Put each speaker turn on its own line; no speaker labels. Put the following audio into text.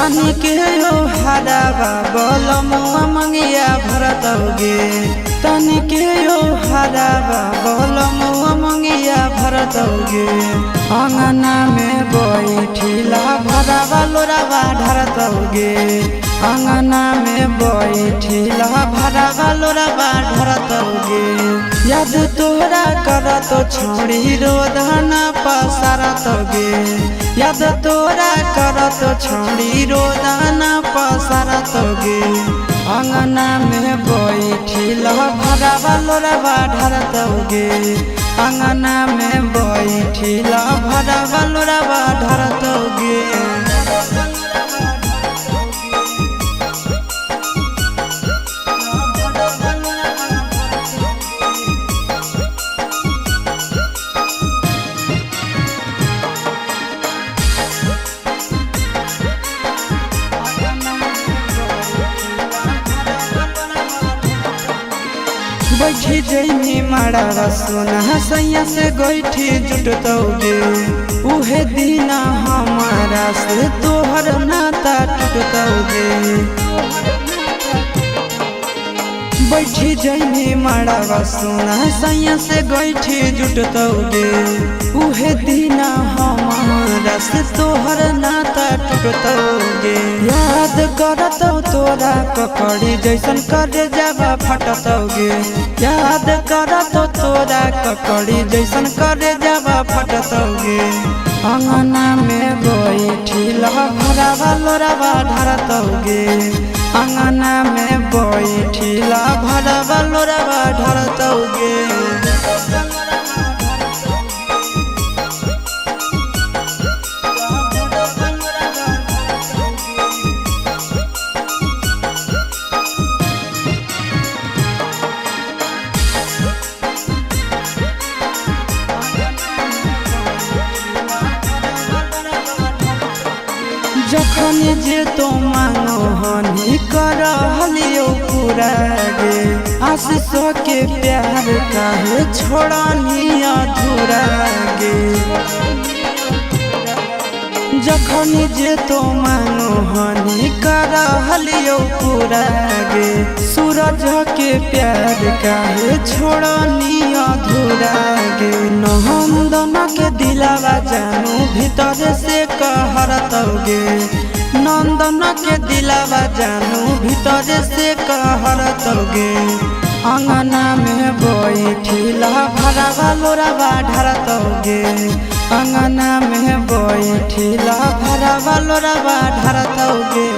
तनी के यो हरावा बलमुआ मंगिया भरतौगे तनी के यो हरावा बलमुआ मंगिया भरतौगे अंगना में बैठिला भरावा लोरावा ढरतौगे अंगना में बैठिला भरावा लोरावा ढरतौगे याद तोरा करत छोड़ी रोदना पसारतौगे याद तोरा करत छोड़ी रोदना पसारतौगे अंगना में बैठिला भरावा लोरावा ढरतौगे अंगना में बैठिला भरावा लोरावा ढरतौगे बैठी जैनी माड़ा सोना सैया से गैठी जुटतौगे उहे दिन हमारा से तोहर नाता टूटतौगे बैठी जैनी माड़ा सोना सैया से गैठी जुटतौगे उहे दिन हमारा से तोहर नाता टूटतौगे याद करतौ तोरा ककड़ी जैसन करे जावा फटतौगे याद करतौ तोरा ककड़ी जैसन करे जावा फटतौगे अंगना में बैठिला भरावा लोरावा ढरतौगे अंगना में बैठिला भरावा लोरावा ढरतौगे जखन जे तो मानो हनी करहलियो पूरा गे आशीष के प्यार काहे छोड़नी अधूरा गे जखन जे तो मानो हनी करहलियो पूरा गे सूरज के प्यार काहे छोड़नी अधूरा गे नंदन के दिलावा जानू भीतर से कहरतौगे नंदन के दिलावा जानू भीतर से कहरतौगे अंगना में बैठिला भरावा लोरावा ढरतौगे अंगना में बैठिला भरावा लोरावा ढरतौगे।